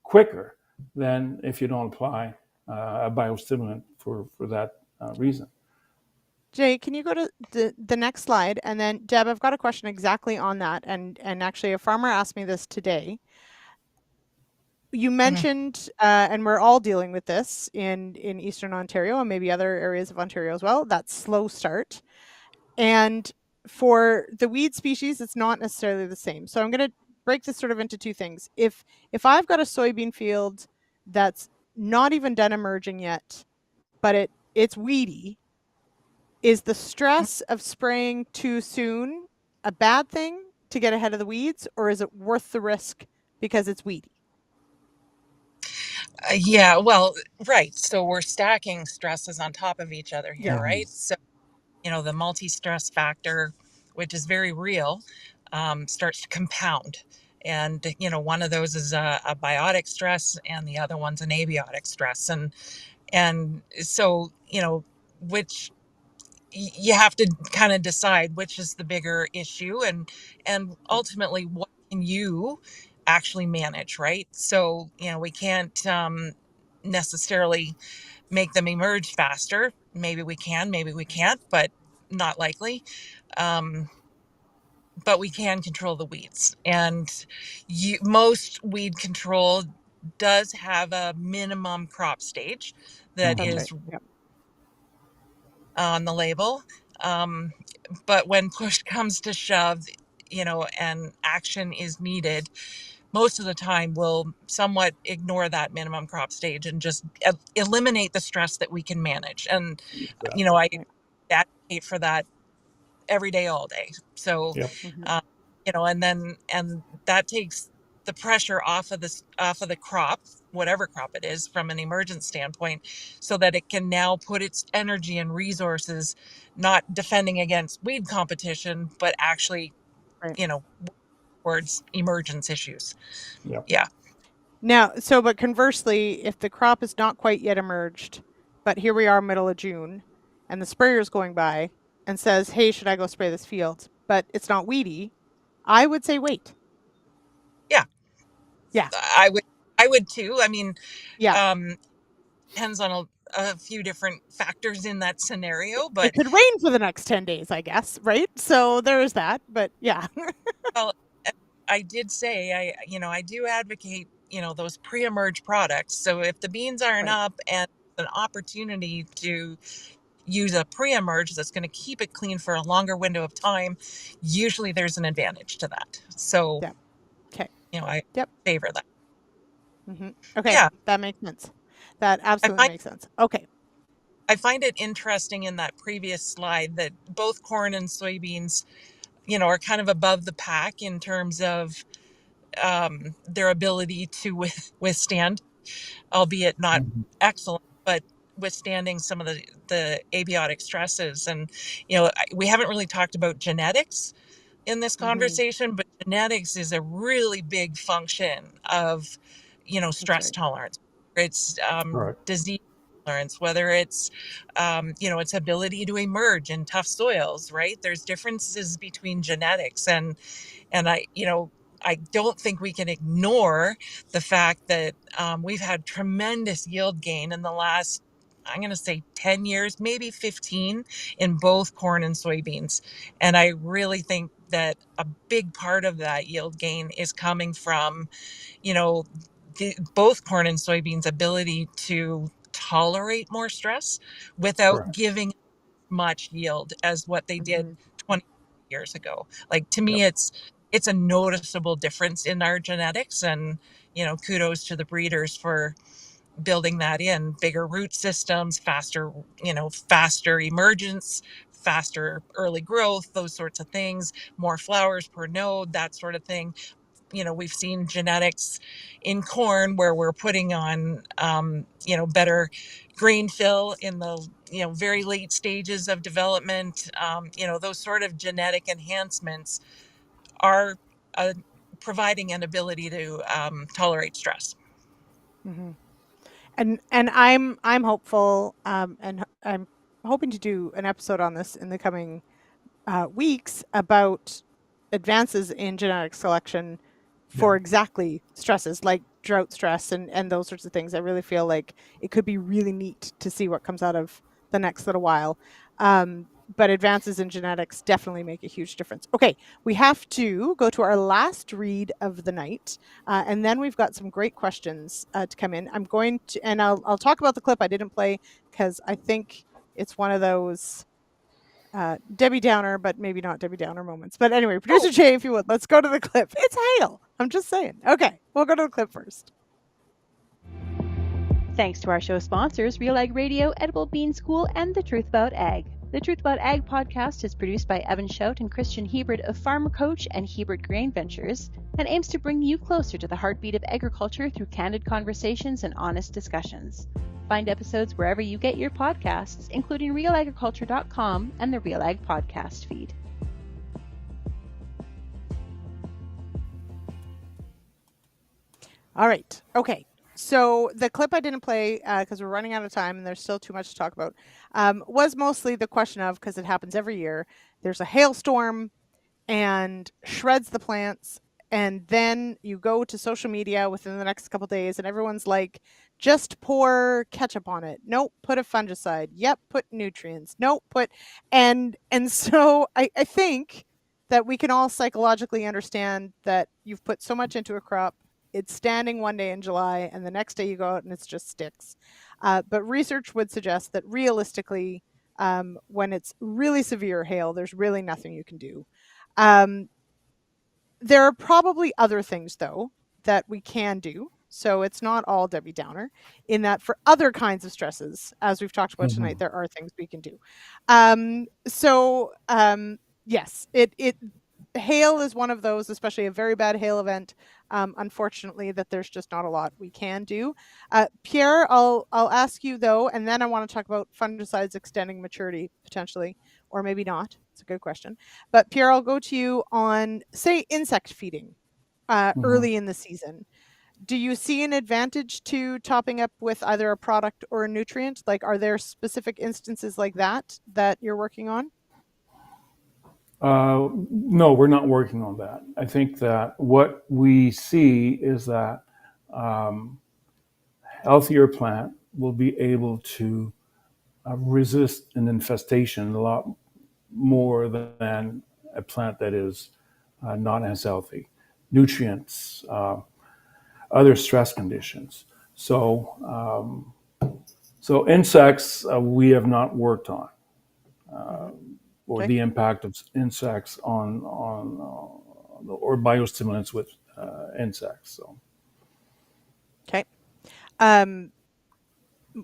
S4: quicker than if you don't apply a biostimulant for that reason.
S2: Jay, can you go to the next slide? And then Deb, I've got a question exactly on that. And actually a farmer asked me this today. You mentioned, and we're all dealing with this in Eastern Ontario and maybe other areas of Ontario as well, that slow start. And for the weed species, it's not necessarily the same. So I'm going to break this sort of into two things. If I've got a soybean field that's not even done emerging yet, but it's weedy, is the stress of spraying too soon a bad thing to get ahead of the weeds, or is it worth the risk because it's weedy?
S3: Yeah, well, right. So we're stacking stresses on top of each other here,
S2: Yeah.
S3: right? So, the multi-stress factor, which is very real, starts to compound. And, one of those is a biotic stress and the other one's an abiotic stress. And so, which you have to kind of decide which is the bigger issue and ultimately what can you actually manage, right? So we can't necessarily make them emerge faster. Maybe we can, maybe we can't, but not likely. But we can control the weeds, and most weed control does have a minimum crop stage that
S2: That's
S3: is
S2: right. Yep.
S3: on the label. But when push comes to shove, and action is needed, most of the time we'll somewhat ignore that minimum crop stage and just eliminate the stress that we can manage. And, I advocate for that every day, all day. So,
S4: Yep.
S3: and that takes the pressure off of the crop, whatever crop it is, from an emergence standpoint, so that it can now put its energy and resources not defending against weed competition, but actually,
S2: Right.
S3: towards emergence issues.
S4: Yep.
S3: Yeah.
S2: Now, but conversely, if the crop is not quite yet emerged, but here we are middle of June, and the sprayer's going by and says, "Hey, should I go spray this field?" But it's not weedy, I would say wait.
S3: Yeah.
S2: Yeah.
S3: I would too. I mean,
S2: Yeah.
S3: depends on a few different factors in that scenario,
S2: It
S3: but
S2: could rain for the next 10 days, I guess, right? So there is that, but yeah.
S3: well, I did say I do advocate those pre-emerge products. So if the beans aren't
S2: Right.
S3: up and an opportunity to use a pre-emerge that's going to keep it clean for a longer window of time, usually there's an advantage to that. So
S2: Yeah. Okay.
S3: I
S2: Yep.
S3: favor that.
S2: Okay.
S3: Yeah,
S2: That makes sense. That
S3: I
S2: absolutely
S3: find
S2: makes sense. Okay.
S3: I find it interesting in that previous slide that both corn and soybeans, are kind of above the pack in terms of their ability to withstand, albeit not excellent, but withstanding some of the abiotic stresses. And, we haven't really talked about genetics in this conversation, but genetics is a really big function of, stress
S2: right.
S3: tolerance. It's
S4: Right.
S3: disease tolerance, whether it's, its ability to emerge in tough soils, right? There's differences between genetics and I don't think we can ignore the fact that we've had tremendous yield gain in the last, I'm going to say 10 years, maybe 15, in both corn and soybeans. And I really think that a big part of that yield gain is coming from, both corn and soybeans' ability to tolerate more stress without
S4: Correct.
S3: giving much yield as what they did 20 years ago. Like, to me,
S4: Yep.
S3: it's a noticeable difference in our genetics, and kudos to the breeders for building that in. Bigger root systems, faster emergence, faster early growth, those sorts of things, more flowers per node, that sort of thing. We've seen genetics in corn where we're putting on better grain fill in the very late stages of development. Those sort of genetic enhancements are providing an ability to tolerate stress.
S2: Mm-hmm. And I'm hopeful, and I'm hoping to do an episode on this in the coming weeks about advances in genetic selection for
S4: Yeah.
S2: exactly stresses like drought stress and those sorts of things. I really feel like it could be really neat to see what comes out of the next little while. But advances in genetics definitely make a huge difference. Okay, we have to go to our last read of the night, and then we've got some great questions to come in. I'm going to, and I'll talk about the clip I didn't play because I think it's one of those Debbie Downer, but maybe not Debbie Downer moments. But anyway, producer Jay, if you would, let's go to the clip. It's hail. I'm just saying. Okay, we'll go to the clip first.
S1: Thanks to our show sponsors, RealAg Radio, Edible Bean School, and The Truth About Ag. The Truth About Ag podcast is produced by Evan Schout and Christian Hebert of Farmer Coach and Hebert Grain Ventures, and aims to bring you closer to the heartbeat of agriculture through candid conversations and honest discussions. Find episodes wherever you get your podcasts, including realagriculture.com and the RealAg podcast feed.
S2: All right. Okay. So the clip I didn't play because we're running out of time and there's still too much to talk about was mostly the question of, because it happens every year, there's a hailstorm and shreds the plants, and then you go to social media within the next couple days and everyone's like, just pour ketchup on it. Nope, put a fungicide. Yep, put nutrients. Nope, put and so I think that we can all psychologically understand that you've put so much into a crop, it's standing one day in July and the next day you go out and it's just sticks. But research would suggest that realistically, when it's really severe hail, there's really nothing you can do. There are probably other things, though, that we can do. So it's not all Debbie Downer, in that for other kinds of stresses, as we've talked about tonight, there are things we can do. Yes, it hail is one of those, especially a very bad hail event. Unfortunately, that there's just not a lot we can do. Pierre, I'll ask you though, and then I want to talk about fungicides extending maturity potentially, or maybe not. It's a good question. But Pierre, I'll go to you on, say, insect feeding early in the season. Do you see an advantage to topping up with either a product or a nutrient? Like, are there specific instances like that you're working on?
S4: No, we're not working on that. I think that what we see is that healthier plant will be able to resist an infestation a lot more than a plant that is not as healthy. Nutrients, other stress conditions. So insects we have not worked on, or
S2: Okay.
S4: the impact of insects on or biostimulants with insects. So.
S2: Okay.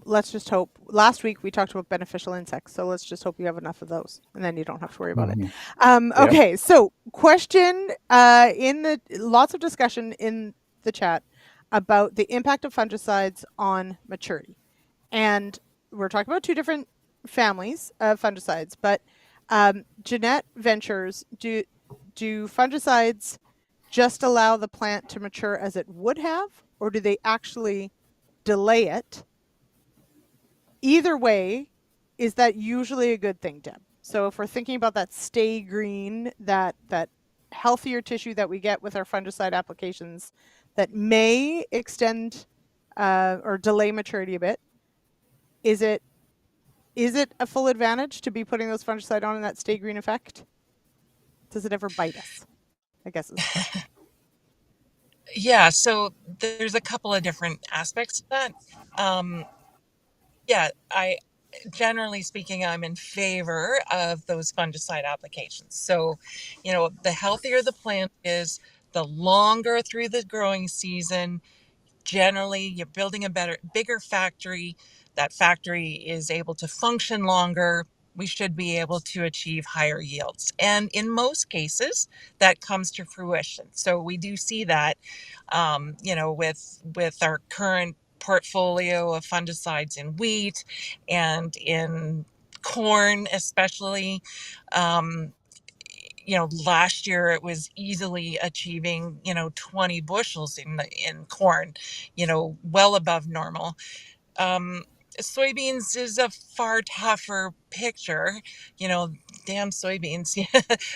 S2: Let's just hope. Last week we talked about beneficial insects, so let's just hope you have enough of those, and then you don't have to worry about it. Okay, so question in the lots of discussion in the chat about the impact of fungicides on maturity, and we're talking about two different families of fungicides. But Jeanette Ventures, do fungicides just allow the plant to mature as it would have, or do they actually delay it? Either way, is that usually a good thing, Deb? So if we're thinking about that stay green, that healthier tissue that we get with our fungicide applications that may extend or delay maturity a bit, is it a full advantage to be putting those fungicide on in that stay green effect? Does it ever bite us? I guess is the question.
S3: Yeah, so there's a couple of different aspects to that. I generally speaking, I'm in favor of those fungicide applications. So, the healthier the plant is, the longer through the growing season, generally you're building a bigger factory. That factory is able to function longer. We should be able to achieve higher yields. And in most cases, that comes to fruition. So we do see that, with our current portfolio of fungicides in wheat and in corn, especially. last year it was easily achieving 20 bushels in corn, well above normal. Soybeans is a far tougher picture. Damn soybeans.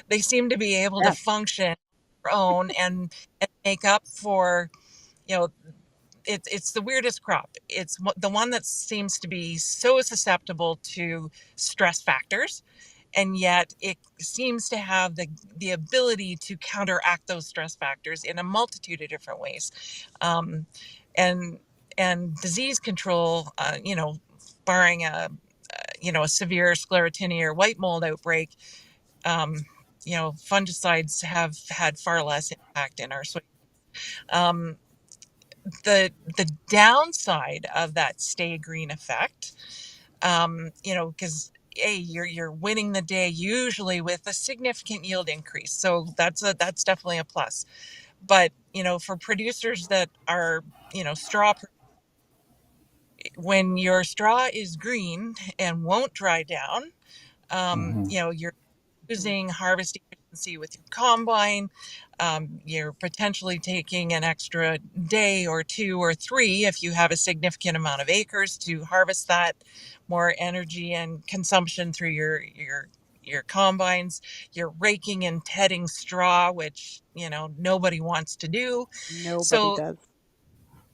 S3: They seem to be able to function on their own and make up for, you know, it's the weirdest crop. It's the one that seems to be so susceptible to stress factors, and yet it seems to have the ability to counteract those stress factors in a multitude of different ways. Um, and and disease control, barring a severe sclerotinia or white mold outbreak, fungicides have had far less impact in our soil. Um, the downside of that stay green effect, because you're winning the day usually with a significant yield increase, so that's definitely a plus. But for producers that are straw, when your straw is green and won't dry down, you're using harvest efficiency with your combine. You're potentially taking an extra day or 2 or 3 if you have a significant amount of acres to harvest that. More energy and consumption through your combines. You're raking and tedding straw, which nobody wants to do.
S2: Nobody
S3: So
S2: does.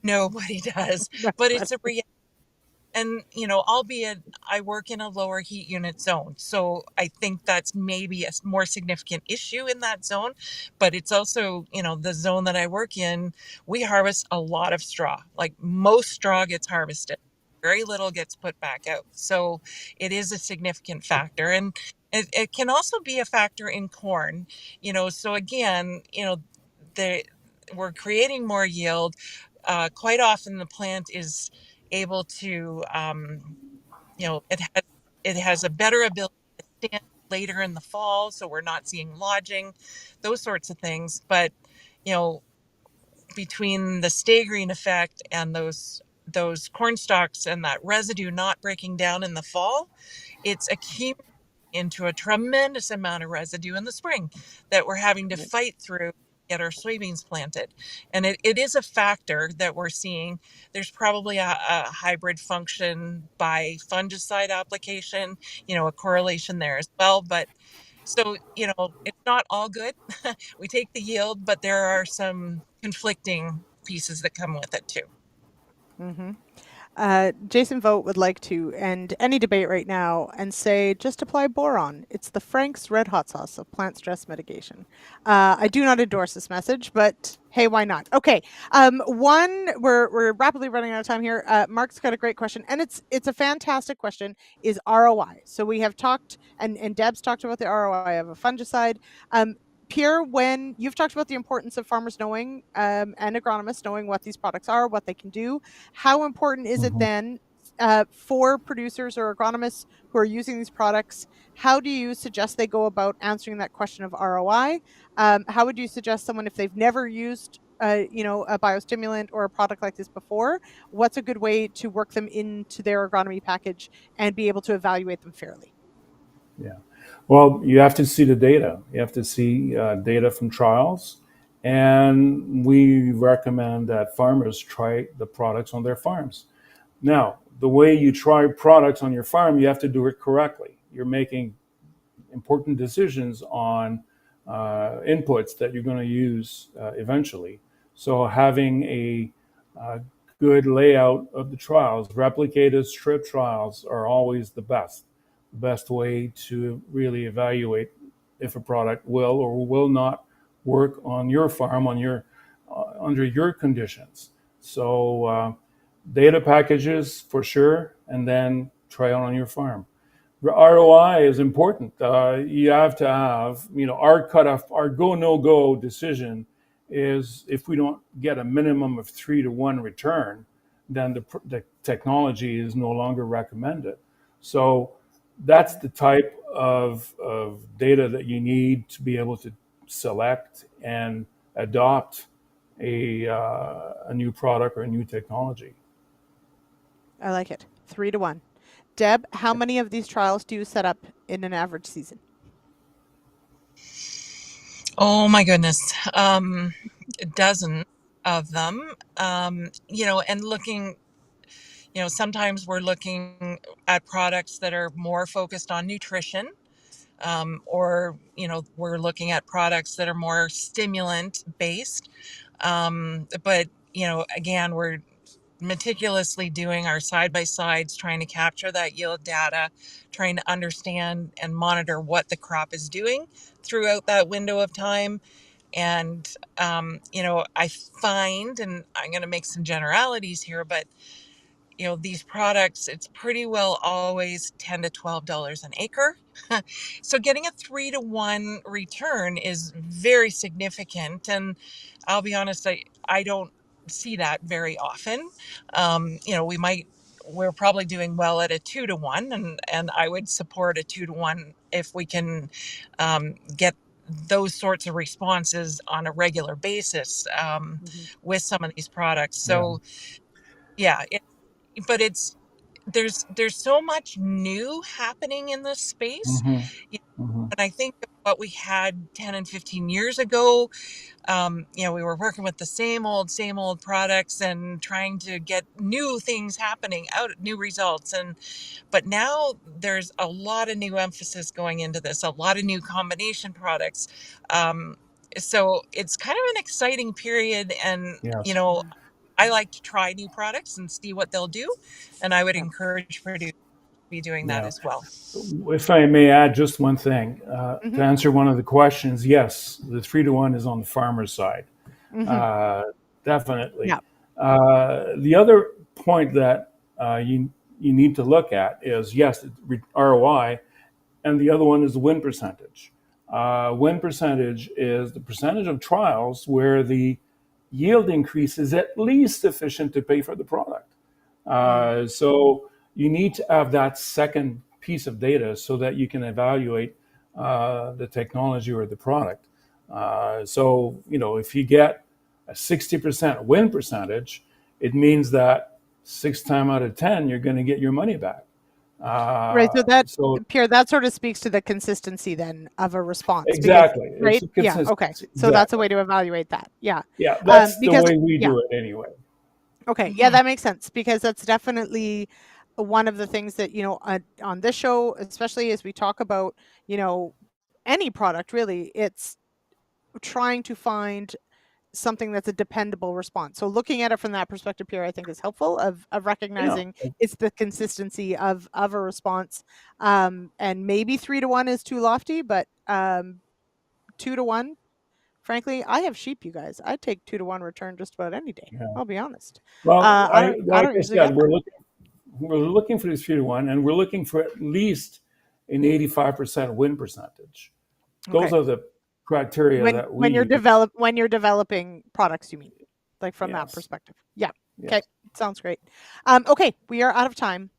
S3: nobody does,
S2: That's
S3: but it's a
S2: funny.
S3: reality. And albeit I work in a lower heat unit zone, so I think that's maybe a more significant issue in that zone. But it's also, the zone that I work in, we harvest a lot of straw. Like, most straw gets harvested, very little gets put back out. So it is a significant factor, and it can also be a factor in corn. So again, the we're creating more yield. Quite often the plant is able to, it has a better ability to stand later in the fall, so we're not seeing lodging, those sorts of things. But you know between the stay green effect and those corn stalks and that residue not breaking down in the fall, it's accumulating into a tremendous amount of residue in the spring that we're having to fight through to get our soybeans planted. And it is a factor that we're seeing. There's probably a hybrid function by fungicide application, a correlation there as well. But so, it's not all good. We take the yield, but there are some conflicting pieces that come with it too.
S2: Mm-hmm. Jason Vogt would like to end any debate right now and say, just apply boron. It's the Frank's red hot sauce of plant stress mitigation. I do not endorse this message, but hey, why not? Okay. We're rapidly running out of time here. Mark's got a great question, and it's a fantastic question. Is ROI? So we have talked, and Deb's talked about the ROI of a fungicide. Pierre, when you've talked about the importance of farmers knowing and agronomists knowing what these products are, what they can do, how important is it then for producers or agronomists who are using these products? How do you suggest they go about answering that question of ROI? How would you suggest someone, if they've never used a biostimulant or a product like this before, what's a good way to work them into their agronomy package and be able to evaluate them fairly?
S4: Yeah. Well, you have to see the data. You have to see data from trials. And we recommend that farmers try the products on their farms. Now, the way you try products on your farm, you have to do it correctly. You're making important decisions on inputs that you're going to use eventually. So having a good layout of the trials, replicated strip trials are always the best way to really evaluate if a product will or will not work on your farm, on your under your conditions. So data packages for sure, and then try it on your farm. ROI is important. You have to have, our cutoff, our go no go decision is if we don't get a minimum of 3-to-1 return, then the technology is no longer recommended. So that's the type of data that you need to be able to select and adopt a new product or a new technology.
S2: I like it. 3-to-1. Deb, how many of these trials do you set up in an average season?
S3: Oh my goodness. A dozen of them. And looking, sometimes we're looking at products that are more focused on nutrition, or, we're looking at products that are more stimulant based. But, again, we're meticulously doing our side by sides, trying to capture that yield data, trying to understand and monitor what the crop is doing throughout that window of time. And, I find, and I'm going to make some generalities here, but these products, it's pretty well always $10 to $12 an acre. So getting a 3-to-1 return is very significant. And I'll be honest, I don't see that very often. We're probably doing well at a 2-to-1, and I would support a 2-to-1 if we can get those sorts of responses on a regular basis with some of these products. So yeah, but there's so much new happening in this space.
S4: Mm-hmm.
S3: When I think of what we had 10 and 15 years ago, we were working with the same old products and trying to get new things happening out, new results. But now there's a lot of new emphasis going into this, a lot of new combination products. So it's kind of an exciting period. And,
S4: Yes.
S3: I like to try new products and see what they'll do. And I would encourage producers to be doing that
S4: Yeah.
S3: as well.
S4: If I may add just one thing to
S2: Mhm.
S4: answer one of the questions, yes, the 3-to-1 is on the farmer's side. Definitely.
S2: Yeah.
S4: The other point that you need to look at is, yes, ROI, and the other one is the win percentage. Win percentage is the percentage of trials where the yield increase is at least sufficient to pay for the product. So you need to have that second piece of data so that you can evaluate the technology or the product. If you get a 60% win percentage, it means that 6 times out of 10, you're going to get your money back.
S2: Right. So
S4: So
S2: Pierre, that sort of speaks to the consistency then of a response, because
S4: exactly,
S2: right?
S4: it's a
S2: Yeah. Okay.
S4: consistency.
S2: So that's a
S4: Exactly.
S2: way to evaluate that. Yeah.
S4: Yeah, that's the
S2: Because
S4: way we
S2: yeah.
S4: do it anyway.
S2: Okay. Yeah, that makes sense, because that's definitely one of the things that, on this show, especially as we talk about, any product really, it's trying to find something that's a dependable response. So looking at it from that perspective, Pierre, I think is helpful of
S4: Yeah.
S2: recognizing it's the consistency of a response. And maybe 3-to-1 is too lofty, but 2-to-1, frankly, I have sheep, you guys. I take 2-to-1 return just about any day.
S4: Yeah.
S2: I'll be honest.
S4: Well,
S2: I
S4: like
S2: don't
S4: I
S2: usually
S4: said,
S2: get that.
S4: we're looking for this 3-to-1, and we're looking for at least an 85% win percentage. Those
S2: Okay.
S4: are the criteria that we use.
S2: When you're developing products, you mean, like from that
S4: Yes.
S2: perspective. Yeah.
S4: Yes.
S2: Okay. Sounds great. Okay, we are out of time.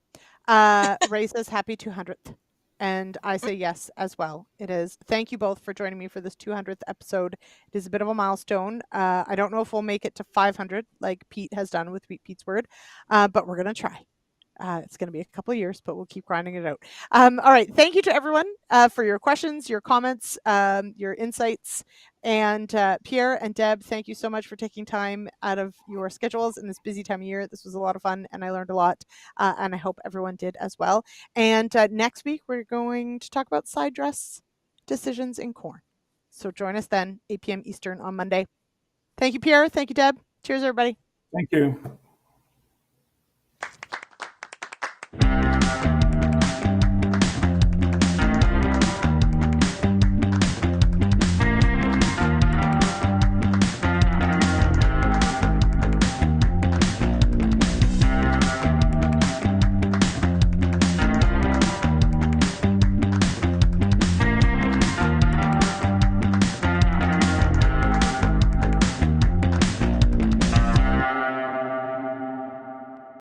S2: Ray says happy 200th. And I say yes as well. It is. Thank you both for joining me for this 200th episode. It is a bit of a milestone. I don't know if we'll make it to 500 like Pete has done with Pete's Word, but we're going to try. It's going to be a couple of years, but we'll keep grinding it out. All right. Thank you to everyone for your questions, your comments, your insights. And Pierre and Deb, thank you so much for taking time out of your schedules in this busy time of year. This was a lot of fun, and I learned a lot, and I hope everyone did as well. And next week, we're going to talk about side dress decisions in corn. So join us then, 8 p.m. Eastern on Monday. Thank you, Pierre. Thank you, Deb. Cheers, everybody.
S4: Thank you.